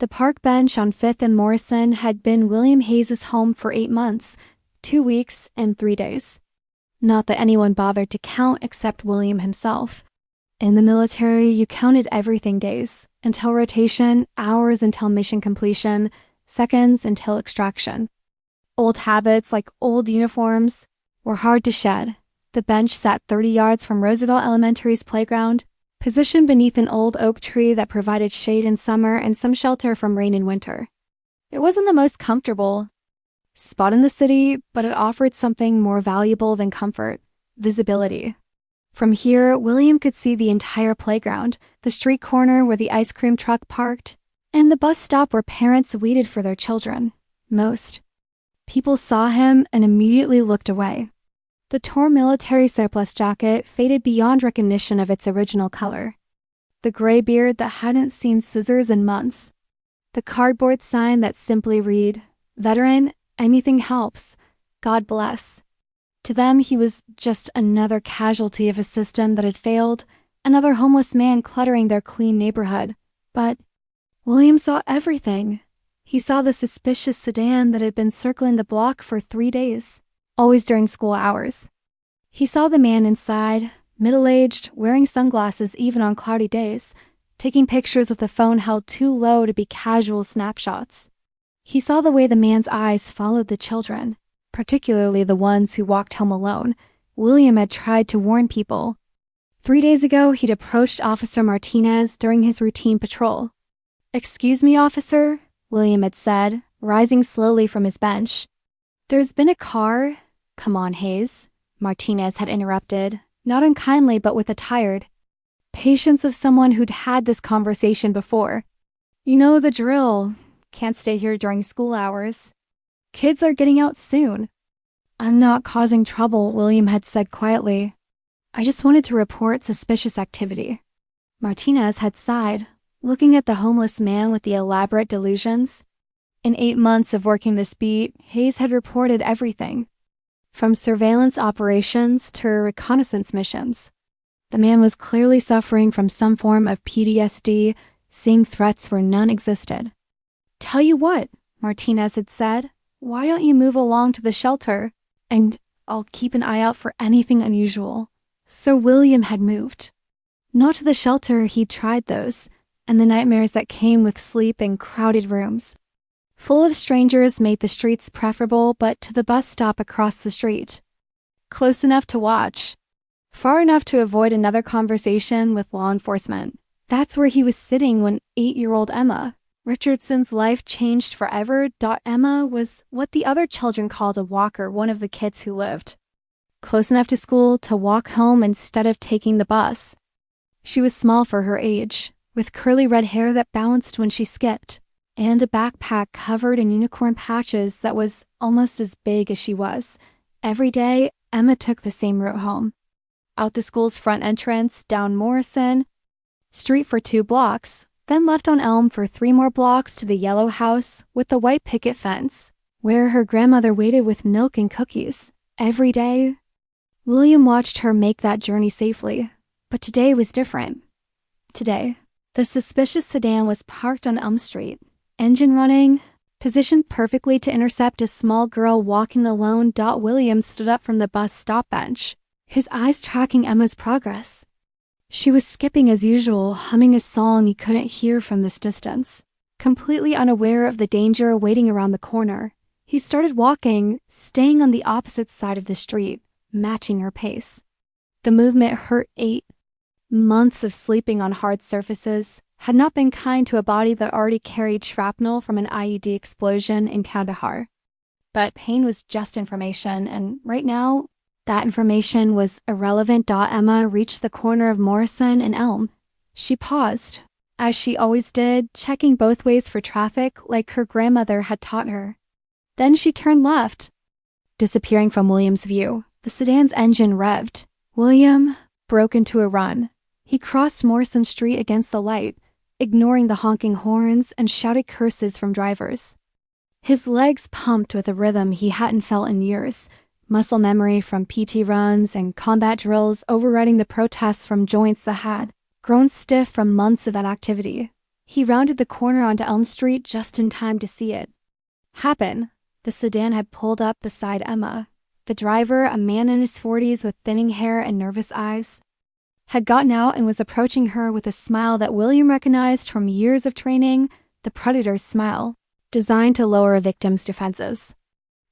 The park bench on 5th and Morrison had been William Hayes's home for 8 months, 2 weeks, and 3 days. Not that anyone bothered to count except William himself. In the military, you counted everything days, until rotation, hours until mission completion, seconds until extraction. Old habits like old uniforms were hard to shed. The bench sat 30 yards from Roosevelt Elementary's playground, positioned beneath an old oak tree that provided shade in summer and some shelter from rain in winter. It wasn't the most comfortable spot in the city, but it offered something more valuable than comfort: visibility. From here, William could see the entire playground, the street corner where the ice cream truck parked, and the bus stop where parents waited for their children. Most people saw him and immediately looked away. The torn military surplus jacket faded beyond recognition of its original color. The gray beard that hadn't seen scissors in months. The cardboard sign that simply read, "Veteran, anything helps. God bless." To them, he was just another casualty of a system that had failed, another homeless man cluttering their clean neighborhood. But William saw everything. He saw the suspicious sedan that had been circling the block for 3 days, always during school hours. He saw the man inside, middle-aged, wearing sunglasses even on cloudy days, taking pictures with a phone held too low to be casual snapshots. He saw the way the man's eyes followed the children, particularly the ones who walked home alone. William had tried to warn people. 3 days ago, he'd approached Officer Martinez during his routine patrol. "Excuse me, officer," William had said, rising slowly from his bench. "There's been a car—" "Come on, Hayes," Martinez had interrupted, not unkindly but with a tired patience of someone who'd had this conversation before. "You know the drill. Can't stay here during school hours. Kids are getting out soon." "I'm not causing trouble," William had said quietly. "I just wanted to report suspicious activity." Martinez had sighed, looking at the homeless man with the elaborate delusions. In 8 months of working this beat, Hayes had reported everything, from surveillance operations to reconnaissance missions. The man was clearly suffering from some form of PTSD, seeing threats where none existed. "Tell you what," Martinez had said, "why don't you move along to the shelter, and I'll keep an eye out for anything unusual." So William had moved. Not to the shelter, he'd tried those, and the nightmares that came with sleep in crowded rooms. Full of strangers made the streets preferable, but to the bus stop across the street. Close enough to watch. Far enough to avoid another conversation with law enforcement. That's where he was sitting when 8-year-old Emma, Richardson's life changed forever. Emma was what the other children called a walker, one of the kids who lived close enough to school to walk home instead of taking the bus. She was small for her age, with curly red hair that bounced when she skipped, and a backpack covered in unicorn patches that was almost as big as she was. Every day, Emma took the same route home. Out the school's front entrance, down Morrison Street for 2 blocks, then left on Elm for 3 more blocks to the yellow house with the white picket fence, where her grandmother waited with milk and cookies. Every day, William watched her make that journey safely, but today was different. Today, the suspicious sedan was parked on Elm Street, engine running, positioned perfectly to intercept a small girl walking alone. William stood up from the bus stop bench, his eyes tracking Emma's progress. She was skipping as usual, humming a song he couldn't hear from this distance. Completely unaware of the danger waiting around the corner, he started walking, staying on the opposite side of the street, matching her pace. The movement hurt. 8 months of sleeping on hard surfaces had not been kind to a body that already carried shrapnel from an IED explosion in Kandahar. But pain was just information, and right now, that information was irrelevant. Emma reached the corner of Morrison and Elm. She paused, as she always did, checking both ways for traffic like her grandmother had taught her. Then she turned left, disappearing from William's view. The sedan's engine revved. William broke into a run. He crossed Morrison Street against the light, ignoring the honking horns and shouted curses from drivers. His legs pumped with a rhythm he hadn't felt in years, muscle memory from PT runs and combat drills overriding the protests from joints that had grown stiff from months of inactivity. He rounded the corner onto Elm Street just in time to see it happen. The sedan had pulled up beside Emma. The driver, a man in his 40s with thinning hair and nervous eyes, had gotten out and was approaching her with a smile that William recognized from years of training, the predator's smile, designed to lower a victim's defenses.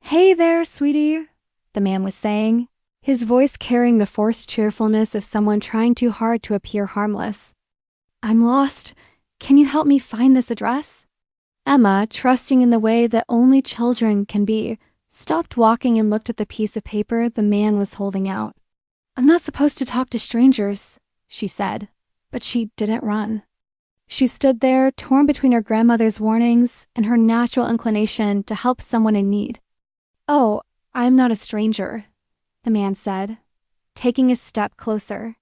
"Hey there, sweetie," the man was saying, his voice carrying the forced cheerfulness of someone trying too hard to appear harmless. "I'm lost. Can you help me find this address?" Emma, trusting in the way that only children can be, stopped walking and looked at the piece of paper the man was holding out. "I'm not supposed to talk to strangers," she said, but she didn't run. She stood there, torn between her grandmother's warnings and her natural inclination to help someone in need. "Oh, I'm not a stranger," the man said, taking a step closer.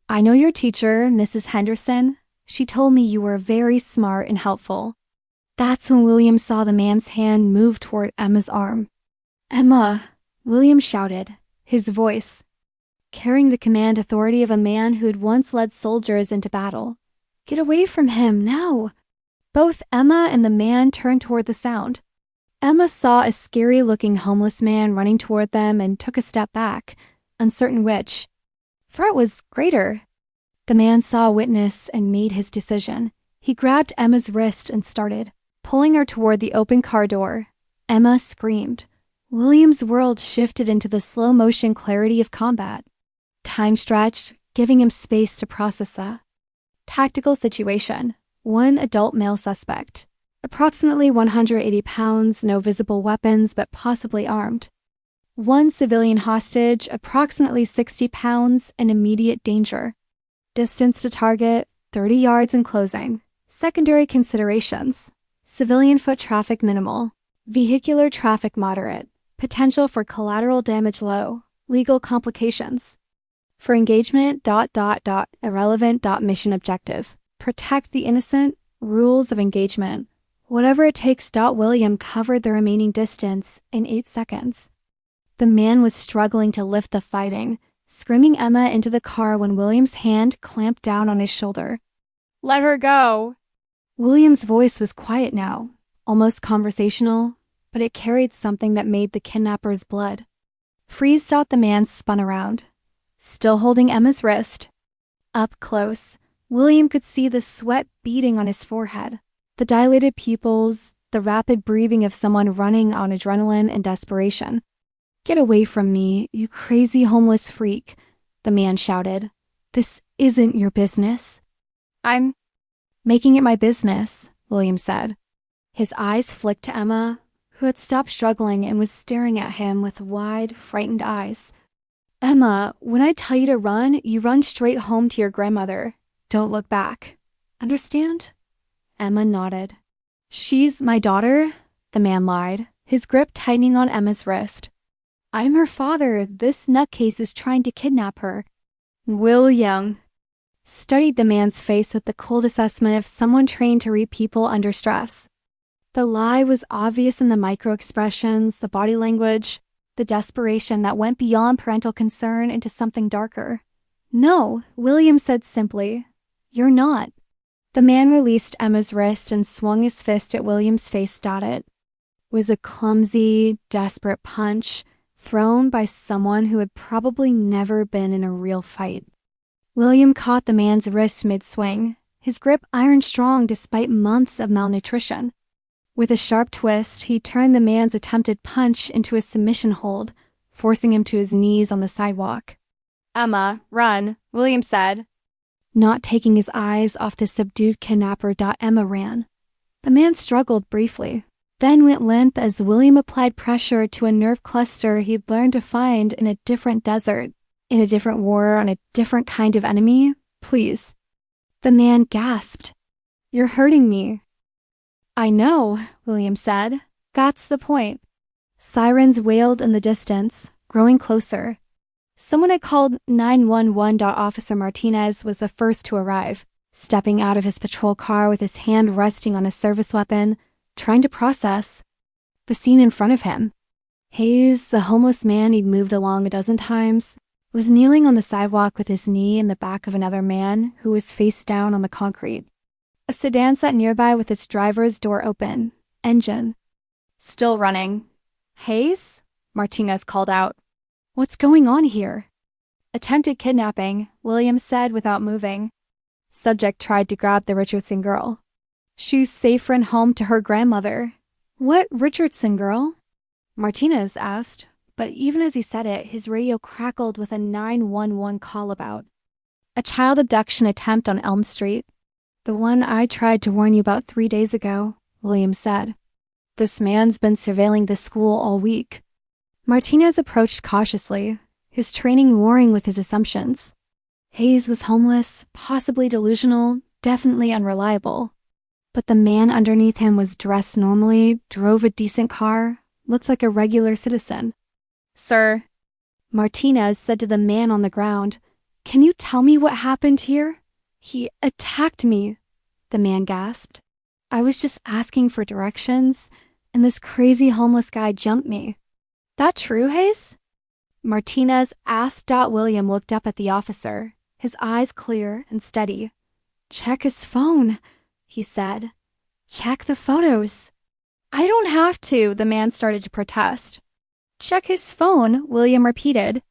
"I know your teacher, Mrs. Henderson. She told me you were very smart and helpful." That's when William saw the man's hand move toward Emma's arm. "Emma," William shouted, his voice carrying the command authority of a man who had once led soldiers into battle. "Get away from him, now!" Both Emma and the man turned toward the sound. Emma saw a scary-looking homeless man running toward them and took a step back, uncertain which threat was greater. The man saw a witness and made his decision. He grabbed Emma's wrist and started pulling her toward the open car door. Emma screamed. William's world shifted into the slow-motion clarity of combat. Time stretched, giving him space to process the tactical situation. One adult male suspect, approximately 180 pounds, no visible weapons but possibly armed. One civilian hostage, approximately 60 pounds, in immediate danger. Distance to target, 30 yards in closing. Secondary considerations: civilian foot traffic minimal, vehicular traffic moderate, potential for collateral damage low, legal complications. For engagement, ... irrelevant. Mission objective: protect the innocent, rules of engagement. Whatever it takes. William covered the remaining distance in 8 seconds. The man was struggling to lift the fighting, screaming Emma into the car when William's hand clamped down on his shoulder. "Let her go!" William's voice was quiet now, almost conversational, but it carried something that made the kidnapper's blood freeze. The man spun around, still holding Emma's wrist. Up close, William could see the sweat beading on his forehead, the dilated pupils, the rapid breathing of someone running on adrenaline and desperation. "Get away from me, you crazy homeless freak," the man shouted. "This isn't your business." "I'm making it my business," William said. His eyes flicked to Emma, who had stopped struggling and was staring at him with wide, frightened eyes. "Emma, when I tell you to run, you run straight home to your grandmother. Don't look back. Understand?" Emma nodded. "She's my daughter," the man lied, his grip tightening on Emma's wrist. "I'm her father. This nutcase is trying to kidnap her." William studied the man's face with the cold assessment of someone trained to read people under stress. The lie was obvious in the micro-expressions, the body language, the desperation that went beyond parental concern into something darker. "No," William said simply. "You're not." The man released Emma's wrist and swung his fist at William's face. It was a clumsy, desperate punch thrown by someone who had probably never been in a real fight. William caught the man's wrist mid-swing, his grip iron-strong despite months of malnutrition. With a sharp twist, he turned the man's attempted punch into a submission hold, forcing him to his knees on the sidewalk. "Emma, run," William said, not taking his eyes off the subdued kidnapper. Emma ran. The man struggled briefly, then went limp as William applied pressure to a nerve cluster he'd learned to find in a different desert, in a different war, on a different kind of enemy. "Please." The man gasped. "You're hurting me." "I know," William said. "That's the point." Sirens wailed in the distance, growing closer. Someone had called 911. Officer Martinez was the first to arrive, stepping out of his patrol car with his hand resting on a service weapon, trying to process the scene in front of him. Hayes, the homeless man he'd moved along a dozen times, was kneeling on the sidewalk with his knee in the back of another man who was face down on the concrete. A sedan sat nearby with its driver's door open. Engine still running. Hayes? Martinez called out. What's going on here? Attempted kidnapping, William said without moving. Subject tried to grab the Richardson girl. She's safer and home to her grandmother. What Richardson girl? Martinez asked, but even as he said it, his radio crackled with a 911 call about. A child abduction attempt on Elm Street. The one I tried to warn you about 3 days ago, William said. This man's been surveilling the school all week. Martinez approached cautiously, his training warring with his assumptions. Hayes was homeless, possibly delusional, definitely unreliable. But the man underneath him was dressed normally, drove a decent car, looked like a regular citizen. Sir, Martinez said to the man on the ground, can you tell me what happened here? He attacked me, the man gasped. I was just asking for directions, and this crazy homeless guy jumped me. That true, Hayes? Martinez asked. William looked up at the officer, his eyes clear and steady. Check his phone, he said. Check the photos. I don't have to, the man started to protest. Check his phone, William repeated.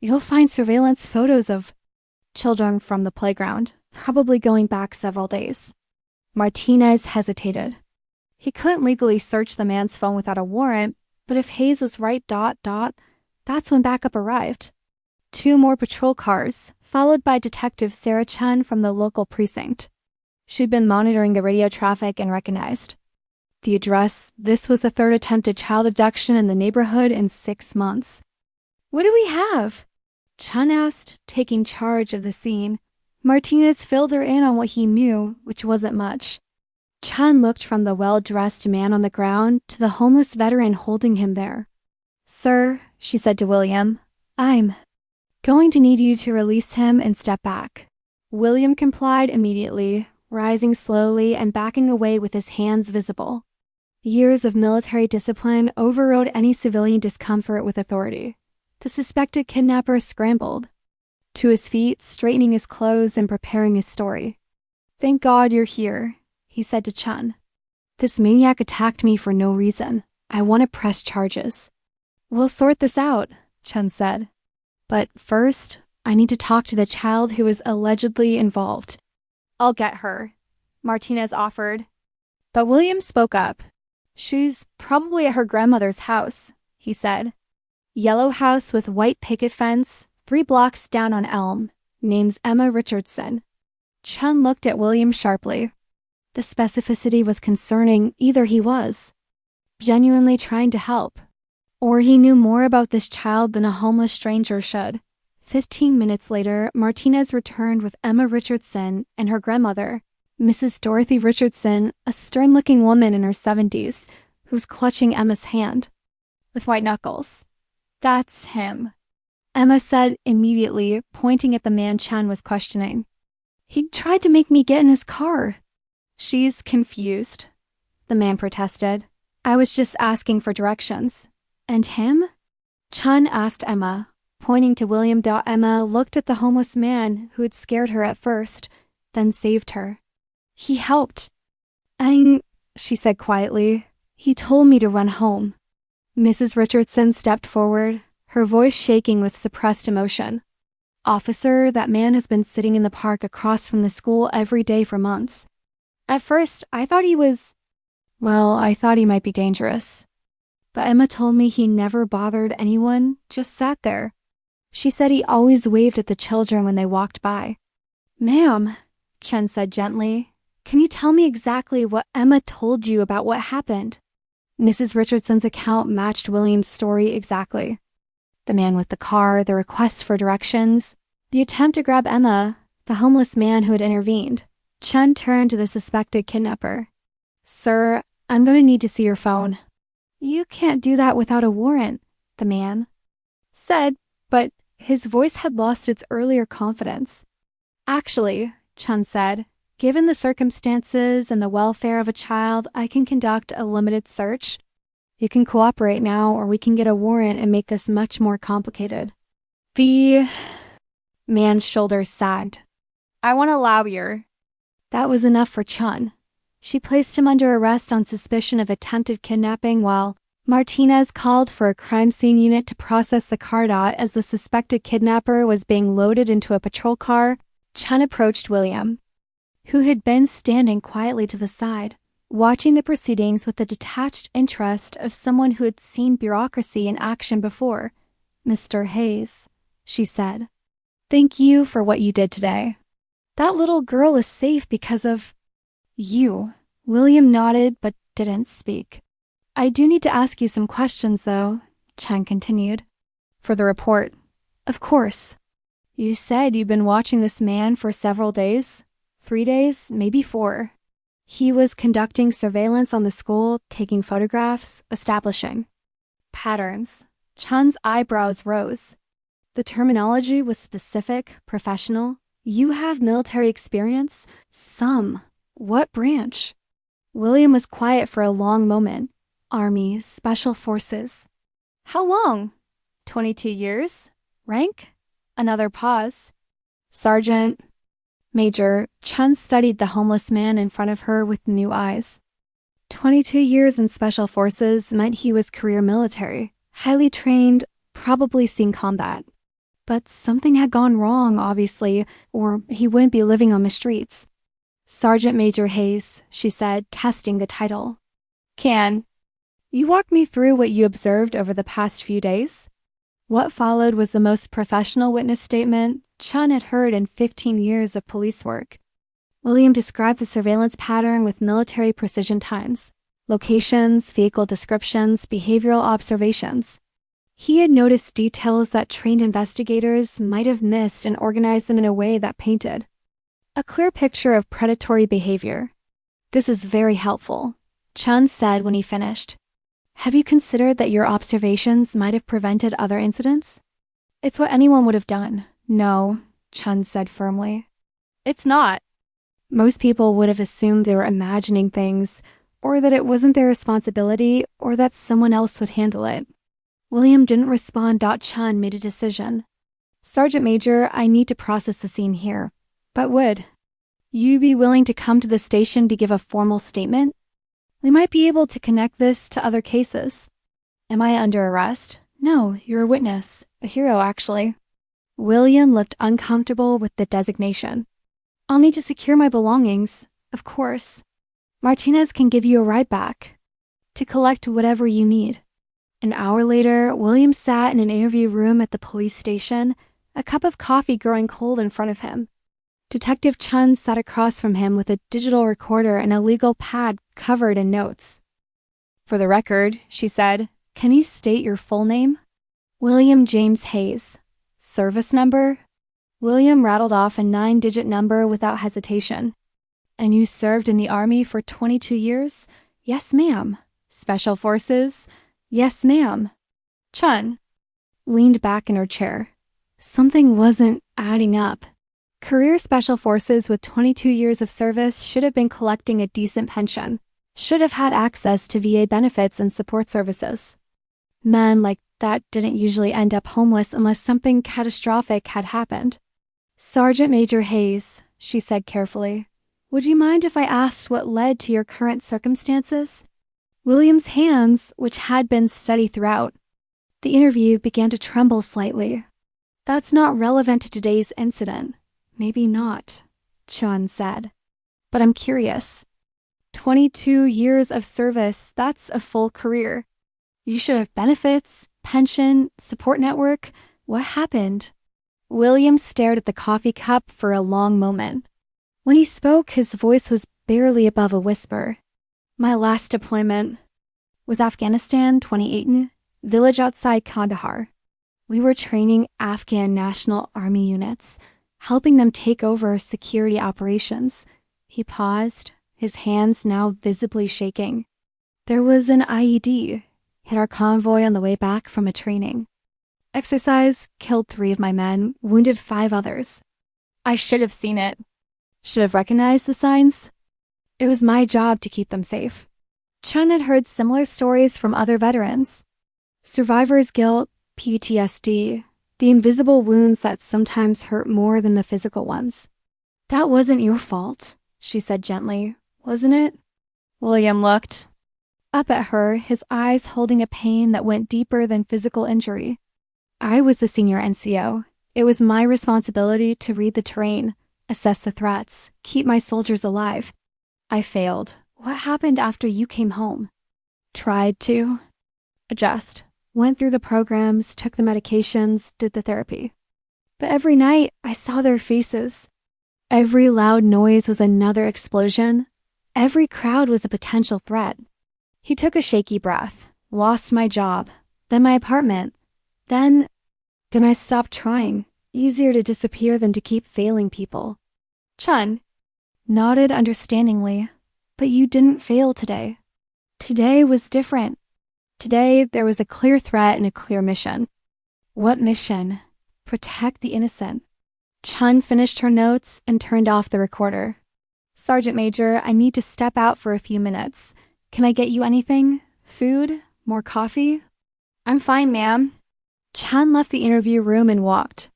You'll find surveillance photos of children from the playground, probably going back several days. Martinez hesitated. He couldn't legally search the man's phone without a warrant, but if Hayes was right, that's when backup arrived. 2 more patrol cars, followed by Detective Sarah Chun from the local precinct. She'd been monitoring the radio traffic and recognized the address. This was the 3rd attempted child abduction in the neighborhood in 6 months. What do we have? Chun asked, taking charge of the scene. Martinez filled her in on what he knew, which wasn't much. Chun looked from the well-dressed man on the ground to the homeless veteran holding him there. Sir, she said to William, I'm going to need you to release him and step back. William complied immediately, rising slowly and backing away with his hands visible. Years of military discipline overrode any civilian discomfort with authority. The suspected kidnapper scrambled to his feet, straightening his clothes and preparing his story. Thank God you're here, he said to Chun. This maniac attacked me for no reason. I want to press charges. We'll sort this out, Chun said. But first, I need to talk to the child who was allegedly involved. I'll get her, Martinez offered. But William spoke up. She's probably at her grandmother's house, he said. Yellow house with white picket fence, 3 blocks down on Elm. Name's Emma Richardson. Chun looked at William sharply. The specificity was concerning. Either he was genuinely trying to help, or he knew more about this child than a homeless stranger should. 15 minutes later, Martinez returned with Emma Richardson and her grandmother, Mrs. Dorothy Richardson, a stern-looking woman in her 70s, who was clutching Emma's hand with white knuckles. That's him, Emma said immediately, pointing at the man Chun was questioning. He tried to make me get in his car. She's confused, the man protested. I was just asking for directions. And him? Chun asked Emma, pointing to William. Emma looked at the homeless man who had scared her at first, then saved her. He helped. She said quietly. He told me to run home. Mrs. Richardson stepped forward, her voice shaking with suppressed emotion. Officer, that man has been sitting in the park across from the school every day for months. At first, I thought he might be dangerous. But Emma told me he never bothered anyone, just sat there. She said he always waved at the children when they walked by. Ma'am, Chun said gently, can you tell me exactly what Emma told you about what happened? Mrs. Richardson's account matched William's story exactly. The man with the car, the request for directions, the attempt to grab Emma, the homeless man who had intervened. Chun turned to the suspected kidnapper. Sir, I'm going to need to see your phone. You can't do that without a warrant, the man said, but his voice had lost its earlier confidence. Actually, Chun said, given the circumstances and the welfare of a child, I can conduct a limited search. You can cooperate now, or we can get a warrant and make this much more complicated. The man's shoulders sagged. I want a lawyer. That was enough for Chun. She placed him under arrest on suspicion of attempted kidnapping while Martinez called for a crime scene unit to process the car dot as the suspected kidnapper was being loaded into a patrol car. Chun approached William, who had been standing quietly to the side, watching the proceedings with the detached interest of someone who had seen bureaucracy in action before. "Mr. Hayes," she said, "thank you for what you did today. That little girl is safe because of you." William nodded but didn't speak. "I do need to ask you some questions, though," Chun continued. "For the report." "Of course." "You said you'd been watching this man for several days? 3 days, maybe 4. He was conducting surveillance on the school, taking photographs, establishing patterns." Chun's eyebrows rose. The terminology was specific, professional. "You have military experience?" "Some." "What branch?" William was quiet for a long moment. "Army, Special Forces." "How long?" 22 years. "Rank?" Another pause. "Sergeant." "Major." Chun studied the homeless man in front of her with new eyes. 22 years in Special Forces meant he was career military, highly trained, probably seen combat. But something had gone wrong, obviously, or he wouldn't be living on the streets. "Sergeant Major Hayes," she said, testing the title. "Can you walk me through what you observed over the past few days?" What followed was the most professional witness statement Chun had heard in 15 years of police work. William described the surveillance pattern with military precision times, locations, vehicle descriptions, behavioral observations. He had noticed details that trained investigators might have missed and organized them in a way that painted a clear picture of predatory behavior. "This is very helpful," Chun said when he finished. "Have you considered that your observations might have prevented other incidents?" "It's what anyone would have done." "No," Chun said firmly. "It's not." "Most people would have assumed they were imagining things, or that it wasn't their responsibility, or that someone else would handle it." William didn't respond. Chun made a decision. "Sergeant Major, I need to process the scene here. But would you be willing to come to the station to give a formal statement? We might be able to connect this to other cases." "Am I under arrest?" "No, you're a witness. A hero, actually." William looked uncomfortable with the designation. "I'll need to secure my belongings, of course. Martinez can give you a ride back to collect whatever you need." An hour later, William sat in an interview room at the police station, a cup of coffee growing cold in front of him. Detective Chun sat across from him with a digital recorder and a legal pad covered in notes. "For the record," she said, "can you state your full name?" "William James Hayes." "Service number?" William rattled off a 9-digit number without hesitation. "And you served in the Army for 22 years?" "Yes, ma'am." "Special Forces?" "Yes, ma'am." Chun leaned back in her chair. Something wasn't adding up. Career Special Forces with 22 years of service should have been collecting a decent pension, should have had access to VA benefits and support services. Men like that didn't usually end up homeless unless something catastrophic had happened. "Sergeant Major Hayes," she said carefully, "would you mind if I asked what led to your current circumstances?" William's hands, which had been steady throughout the interview, began to tremble slightly. "That's not relevant to today's incident." "Maybe not," Chun said. "But I'm curious. 22 years of service, that's a full career. You should have benefits, pension, support network. What happened?" William stared at the coffee cup for a long moment. When he spoke, his voice was barely above a whisper. "My last deployment was Afghanistan, 2018, village outside Kandahar. We were training Afghan National Army units, helping them take over security operations." He paused, his hands now visibly shaking. "There was an IED, hit our convoy on the way back from a training exercise, killed 3 of my men, wounded 5 others. I should have seen it. Should have recognized the signs. It was my job to keep them safe." Chun had heard similar stories from other veterans. Survivor's guilt, PTSD, the invisible wounds that sometimes hurt more than the physical ones. "That wasn't your fault," she said gently. Wasn't it? William looked up at her, his eyes holding a pain that went deeper than physical injury. I was the senior NCO. It was my responsibility to read the terrain, assess the threats, keep my soldiers alive. I failed. What happened after you came home? Tried to adjust. Went through the programs, took the medications, did the therapy. But every night, I saw their faces. Every loud noise was another explosion. Every crowd was a potential threat. He took a shaky breath. Lost my job. Then my apartment. Then I stopped trying. Easier to disappear than to keep failing people. Chun nodded understandingly. But you didn't fail today. Today was different. Today, there was a clear threat and a clear mission. What mission? Protect the innocent. Chun finished her notes and turned off the recorder. Sergeant Major, I need to step out for a few minutes. Can I get you anything? Food? More coffee? I'm fine, ma'am. Chun left the interview room and walked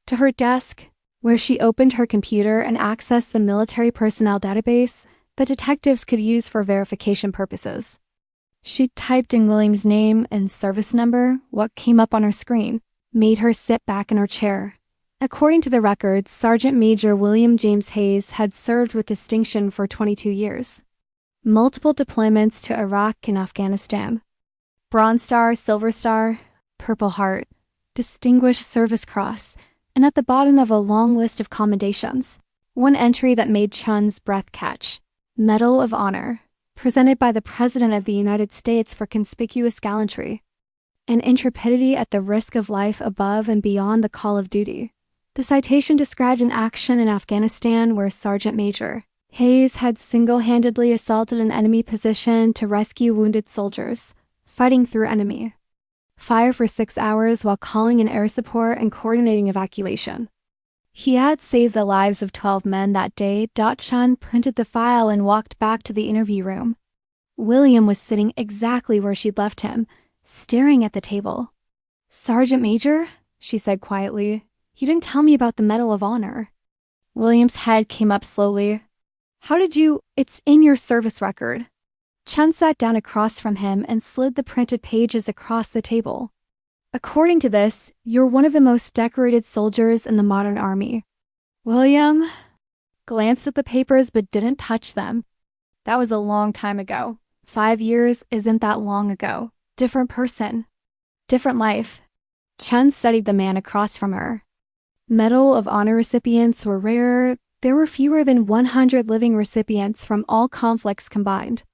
to her desk, where she opened her computer and accessed the military personnel database that detectives could use for verification purposes. She typed in William's name and service number. What came up on her screen made her sit back in her chair. According to the records, Sergeant Major William James Hayes had served with distinction for 22 years. Multiple deployments to Iraq and Afghanistan. Bronze Star, Silver Star, Purple Heart, Distinguished Service Cross, and at the bottom of a long list of commendations, one entry that made Chun's breath catch. Medal of Honor, presented by the President of the United States for conspicuous gallantry and intrepidity at the risk of life above and beyond the call of duty. The citation described an action in Afghanistan where Sergeant Major Hayes had single-handedly assaulted an enemy position to rescue wounded soldiers, fighting through enemy fire for 6 hours while calling in air support and coordinating evacuation. He had saved the lives of 12 men that day. Chun printed the file and walked back to the interview room. William was sitting exactly where she'd left him, staring at the table. Sergeant Major, she said quietly, you didn't tell me about the Medal of Honor. William's head came up slowly. How did you? It's in your service record. Chun sat down across from him and slid the printed pages across the table. According to this, you're one of the most decorated soldiers in the modern army. William glanced at the papers but didn't touch them. That was a long time ago. 5 years isn't that long ago. Different person. Different life. Chun studied the man across from her. Medal of Honor recipients were rare. There were fewer than 100 living recipients from all conflicts combined.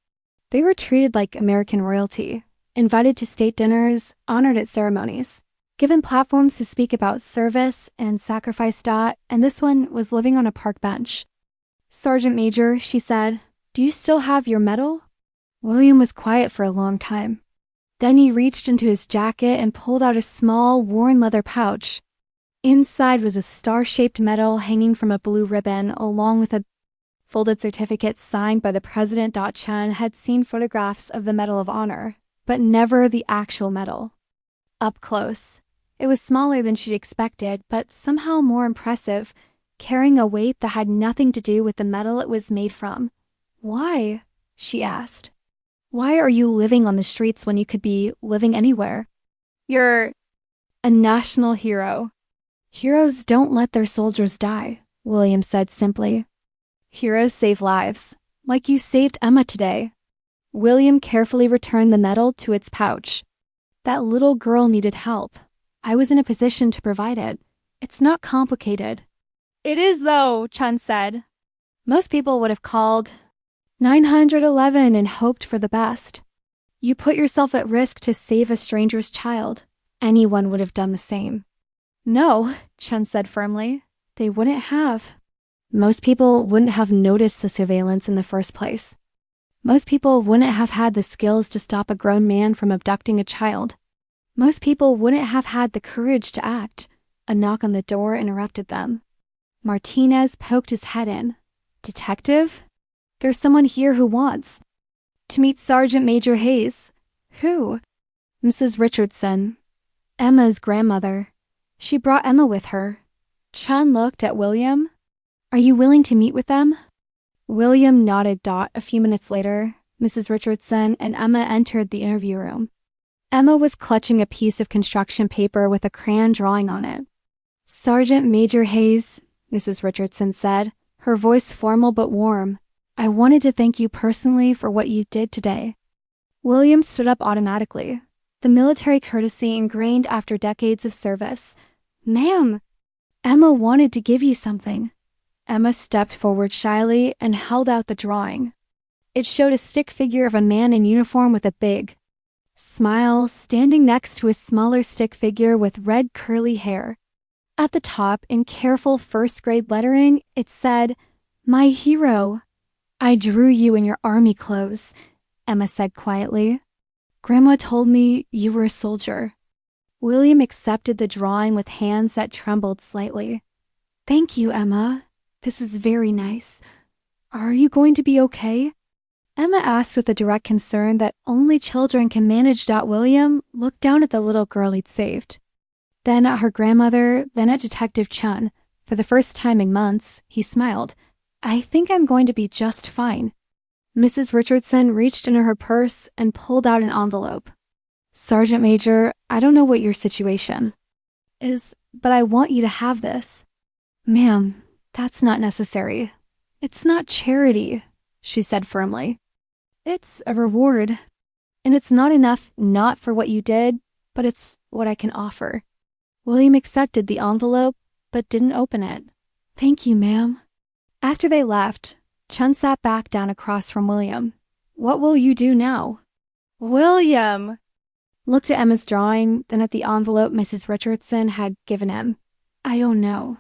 They were treated like American royalty, invited to state dinners, honored at ceremonies, given platforms to speak about service and sacrifice. And this one was living on a park bench. Sergeant Major, she said, do you still have your medal? William was quiet for a long time. Then he reached into his jacket and pulled out a small, worn leather pouch. Inside was a star-shaped medal hanging from a blue ribbon, along with a folded certificate signed by the President. Chun had seen photographs of the Medal of Honor, but never the actual medal. Up close, it was smaller than she'd expected, but somehow more impressive, carrying a weight that had nothing to do with the metal it was made from. Why? She asked. Why are you living on the streets when you could be living anywhere? You're a national hero. Heroes don't let their soldiers die, William said simply. Heroes save lives, like you saved Emma today. William carefully returned the medal to its pouch. That little girl needed help. I was in a position to provide it. It's not complicated. It is, though, Chun said. Most people would have called 911 and hoped for the best. You put yourself at risk to save a stranger's child. Anyone would have done the same. No, Chun said firmly. They wouldn't have. Most people wouldn't have noticed the surveillance in the first place. Most people wouldn't have had the skills to stop a grown man from abducting a child. Most people wouldn't have had the courage to act. A knock on the door interrupted them. Martinez poked his head in. Detective? There's someone here who wants to meet Sergeant Major Hayes. Who? Mrs. Richardson. Emma's grandmother. She brought Emma with her. Chun looked at William. Are you willing to meet with them? William nodded. A few minutes later, Mrs. Richardson and Emma entered the interview room. Emma was clutching a piece of construction paper with a crayon drawing on it. Sergeant Major Hayes, Mrs. Richardson said, her voice formal but warm, I wanted to thank you personally for what you did today. William stood up automatically, the military courtesy ingrained after decades of service. Ma'am, Emma wanted to give you something. Emma stepped forward shyly and held out the drawing. It showed a stick figure of a man in uniform with a big smile standing next to a smaller stick figure with red curly hair. At the top, in careful first-grade lettering, it said, My hero. I drew you in your army clothes, Emma said quietly. Grandma told me you were a soldier. William accepted the drawing with hands that trembled slightly. Thank you, Emma. This is very nice. Are you going to be okay? Emma asked with a direct concern that only children can manage. William looked down at the little girl he'd saved. Then at her grandmother, then at Detective Chun. For the first time in months, he smiled. I think I'm going to be just fine. Mrs. Richardson reached into her purse and pulled out an envelope. Sergeant Major, I don't know what your situation is, but I want you to have this. Ma'am, that's not necessary. It's not charity, she said firmly. It's a reward. And it's not enough not for what you did, but it's what I can offer. William accepted the envelope, but didn't open it. Thank you, ma'am. After they left, Chun sat back down across from William. What will you do now? William! Looked at Emma's drawing, then at the envelope Mrs. Richardson had given him. I don't know.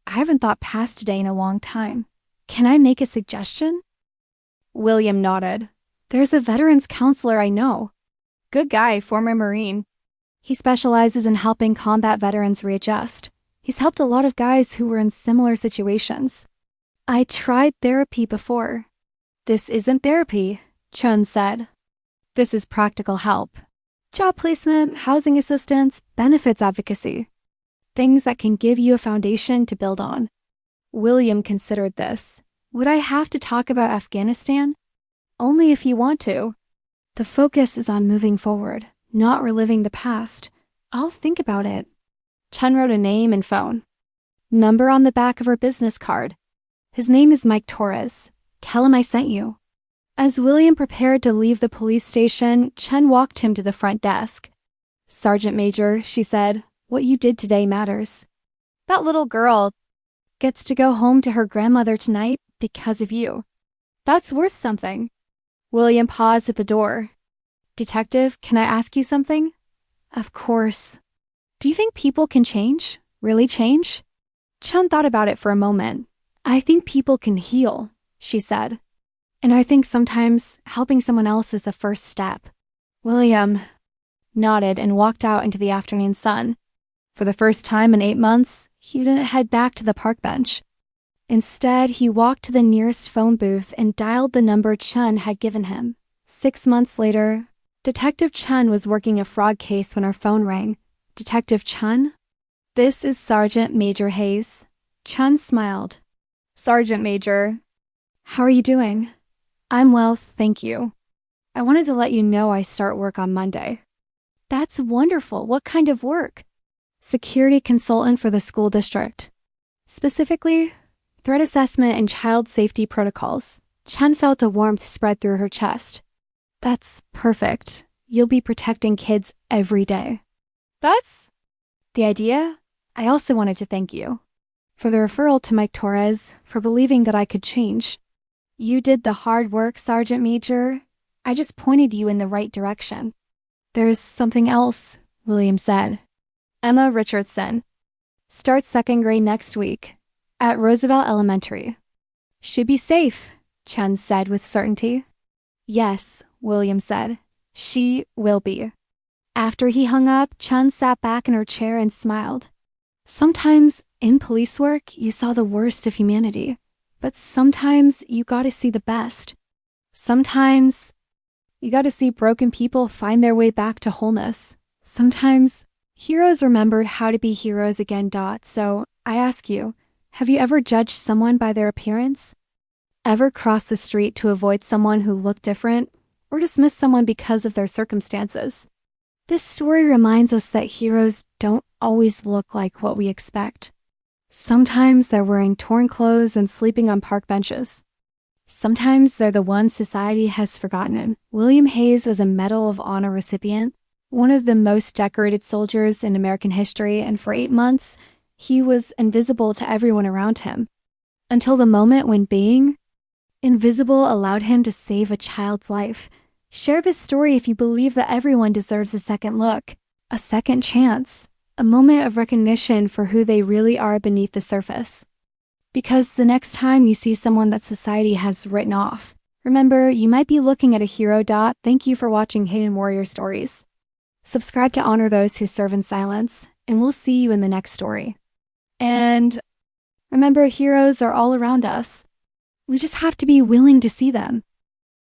I haven't thought past today in a long time. Can I make a suggestion? William nodded. There's a veterans counselor I know. Good guy, former Marine. He specializes in helping combat veterans readjust. He's helped a lot of guys who were in similar situations. I tried therapy before. This isn't therapy, Chun said. This is practical help. Job placement, housing assistance, benefits advocacy. Things that can give you a foundation to build on. William considered this. Would I have to talk about Afghanistan? Only if you want to. The focus is on moving forward, not reliving the past. I'll think about it. Chun wrote a name and phone. Number on the back of her business card. His name is Mike Torres. Tell him I sent you. As William prepared to leave the police station, Chun walked him to the front desk. Sergeant Major, she said, what you did today matters. That little girl gets to go home to her grandmother tonight because of you. That's worth something. William paused at the door. Detective, can I ask you something? Of course. Do you think people can change? Really change? Chun thought about it for a moment. I think people can heal, she said. And I think sometimes helping someone else is the first step. William nodded and walked out into the afternoon sun. For the first time in 8 months, he didn't head back to the park bench. Instead, he walked to the nearest phone booth and dialed the number Chun had given him. 6 months later, Detective Chun was working a fraud case when her phone rang. Detective Chun? This is Sergeant Major Hayes. Chun smiled. Sergeant Major, how are you doing? I'm well, thank you. I wanted to let you know I start work on Monday. That's wonderful. What kind of work? Security consultant for the school district. Specifically, threat assessment and child safety protocols. Chun felt a warmth spread through her chest. That's perfect. You'll be protecting kids every day. That's the idea. I also wanted to thank you for the referral to Mike Torres, for believing that I could change. You did the hard work, Sergeant Major. I just pointed you in the right direction. There's something else, William said. Emma Richardson. Starts 2nd grade next week at Roosevelt Elementary. Should be safe, Chun said with certainty. Yes, William said. She will be. After he hung up, Chun sat back in her chair and smiled. Sometimes in police work, you saw the worst of humanity, but sometimes you got to see the best. Sometimes you got to see broken people find their way back to wholeness. Sometimes heroes remembered how to be heroes again. So I ask you, have you ever judged someone by their appearance? Ever cross the street to avoid someone who looked different or dismiss someone because of their circumstances? This story reminds us that heroes don't always look like what we expect. Sometimes they're wearing torn clothes and sleeping on park benches. Sometimes they're the ones society has forgotten. William Hayes was a Medal of Honor recipient, one of the most decorated soldiers in American history, and for 8 months, he was invisible to everyone around him. Until the moment when being invisible allowed him to save a child's life. Share this story if you believe that everyone deserves a second look, a second chance, a moment of recognition for who they really are beneath the surface. Because the next time you see someone that society has written off, remember, you might be looking at a hero. Thank you for watching Hidden Warrior Stories. Subscribe to honor those who serve in silence, and we'll see you in the next story. And remember, heroes are all around us. We just have to be willing to see them.